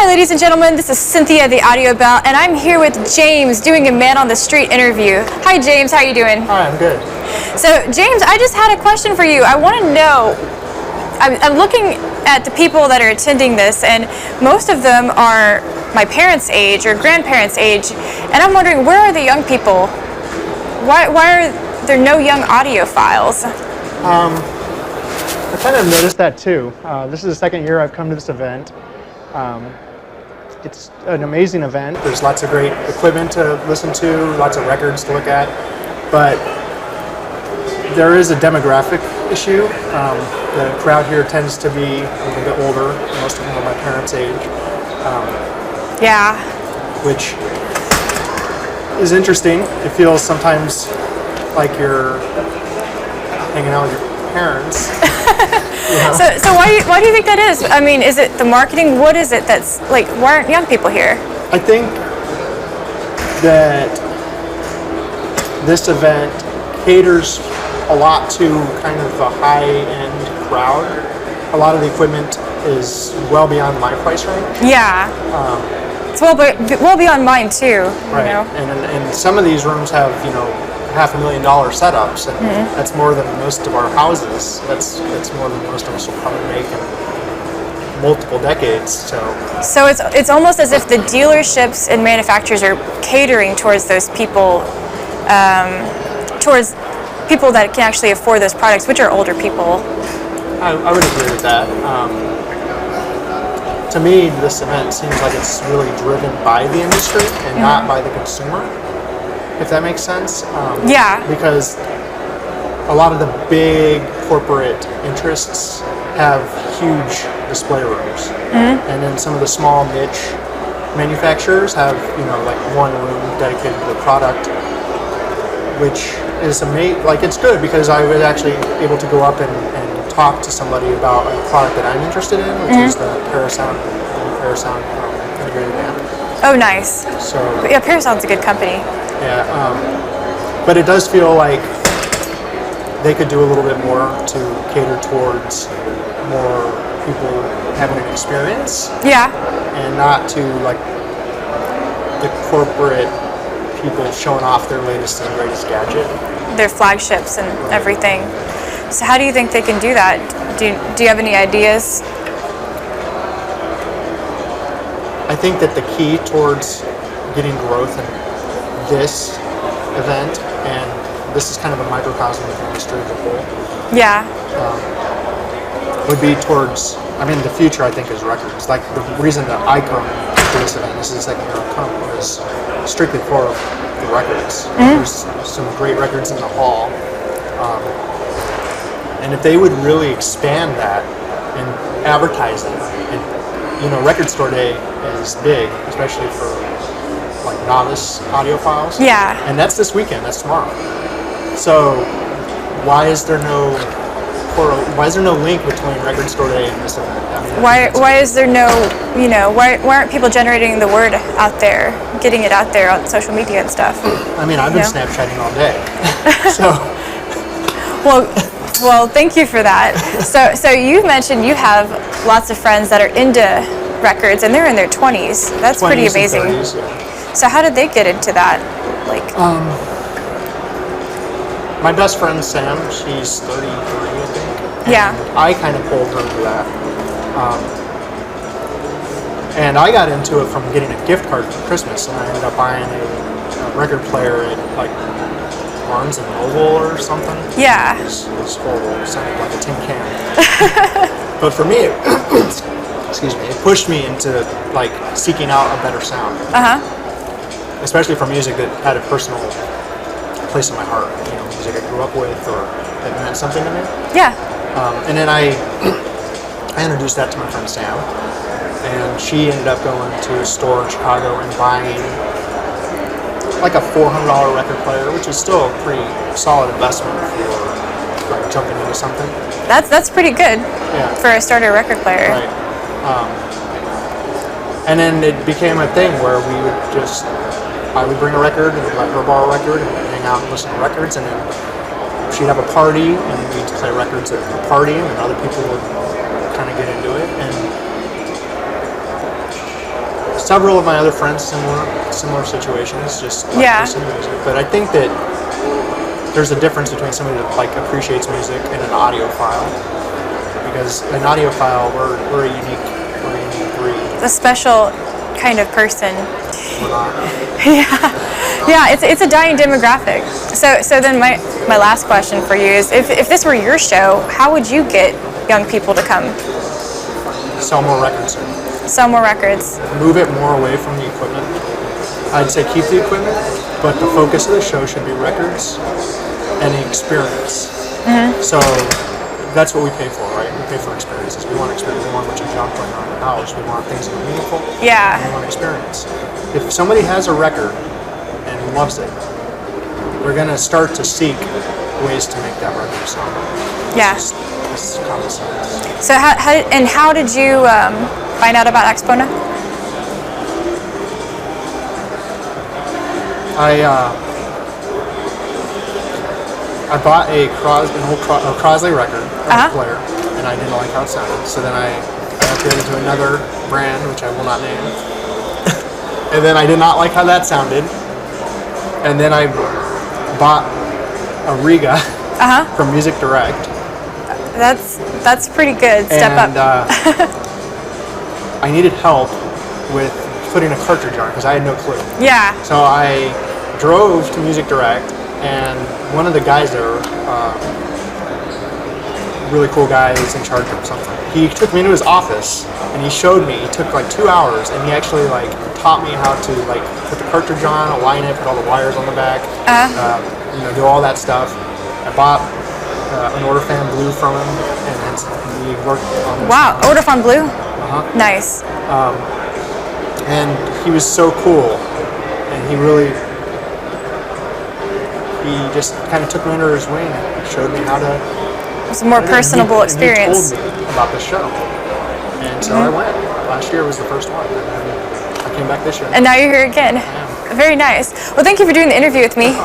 ladies and gentlemen, this is Cynthia, the audio Belle, and I'm here with James doing a man on the street interview. Hi James, how are you doing? Hi, I'm good. So James, I just had a question for you. I want to know, I'm looking at the people that are attending this, and most of them are my parents' age or grandparents' age, and I'm wondering, where are the young people? Why are there no young audiophiles? I kind of noticed that too. This is the second year I've come to this event. It's an amazing event. There's lots of great equipment to listen to, lots of records to look at, but there is a demographic issue. The crowd here tends to be a little bit older. Most of them are my parents' age. Yeah. Which is interesting. It feels sometimes like you're hanging out with your parents. You know? So why do you think that is? I mean, is it the marketing? What is it that's like? Why aren't young people here? I think that this event caters a lot to kind of a high-end crowd. A lot of the equipment is well beyond my price range. Yeah. It's well beyond mine too. Right. You know? And some of these rooms have, $500,000 setups, and that's more than most of our houses. That's more than most of us will probably make in multiple decades. So it's almost as if the dealerships and manufacturers are catering towards those people, towards people that can actually afford those products, which are older people. I would agree with that. To me, this event seems like it's really driven by the industry and not by the consumer, if that makes sense. Yeah. Because a lot of the big corporate interests have huge display rooms. And then some of the small niche manufacturers have, like one room dedicated to the product, which is amazing. Like, it's good because I was actually able to go up and talk to somebody about a product that I'm interested in, which is the Parasound integrated amp. Oh, nice. So yeah, Parasound's a good company. Yeah, but it does feel like they could do a little bit more to cater towards more people having an experience. Yeah. And not to like the corporate people showing off their latest and greatest gadget. Their flagships and everything. So how do you think they can do that? Do you have any ideas? I think that the key towards getting growth in this event, and this is kind of a microcosm of the industry as a whole, Yeah. would be towards, the future I think is records. Like the reason that I come to this event, this is the second year I've come, is strictly for the records. There's some great records in the hall. And if they would really expand that and advertise it, and Record Store Day is big, especially for like novice audiophiles. Yeah. And that's this weekend. That's tomorrow. So why is there no link between Record Store Day and this event? Why is there no, why aren't people generating the word out there, getting it out there on social media and stuff? I've been Snapchatting all day. So. Well, thank you for that. So you mentioned you have lots of friends that are into records, and they're in their 20s. That's 20s pretty amazing. And 30s, yeah. So how did they get into that? My best friend Sam, she's 33, I think. Yeah. And I kind of pulled her into that. And I got into it from getting a gift card for Christmas, and I ended up buying a record player at like Barnes and Noble or something. Yeah. It was horrible. It sounded like a tin can. But for me, it pushed me into like seeking out a better sound. Especially for music that had a personal place in my heart. Music I grew up with or that meant something to me. Yeah. And then I introduced that to my friend Sam, and she ended up going to a store in Chicago and buying like a $400 record player, which is still a pretty solid investment for like jumping into something. That's pretty good. Yeah. For a starter record player. Right. And then it became a thing where I would bring a record and let her borrow a record and hang out and listen to records, and then she'd have a party and we'd play records at the party, and other people would kind of get into it. And several of my other friends similar situations, just like listen to music. But I think that there's a difference between somebody that like appreciates music and an audiophile. Because an audiophile, we're a unique breed. A special kind of person. We're not. Yeah, it's a dying demographic. So then my last question for you is, if this were your show, how would you get young people to come? Sell more records. Sell more records. Move it more away from the equipment. I'd say keep the equipment, but the focus of the show should be records and the experience. So that's what we pay for, right? We pay for experiences. We want experience. We want a bunch of junk going on in the house. We want things that are meaningful. Yeah. We want experience. If somebody has a record and loves it, we're going to start to seek ways to make that record song. Yeah. It's common sense. So how did you find out about Axpona? I bought an old Crosley record from a player, and I didn't like how it sounded. So then I upgraded to another brand, which I will not name. And then I did not like how that sounded. And then I bought a Riga from Music Direct. That's pretty good. Step up. I needed help with putting a cartridge on because I had no clue. Yeah. So I drove to Music Direct, and one of the guys there, really cool guy, is in charge of something. He took me into his office and he showed me. It took like 2 hours, and he actually like taught me how to like put the cartridge on, align it, put all the wires on the back, do all that stuff. I bought an Ortofan Blue from him, and we worked on this. Wow, Ortofan Blue. Nice. And he was so cool, and he just kind of took me under his wing and showed me how to. It was a more personable experience. And he told me about the show, and so I went. Last year was the first one, and then I came back this year. And now you're here again. Very nice. Well, thank you for doing the interview with me.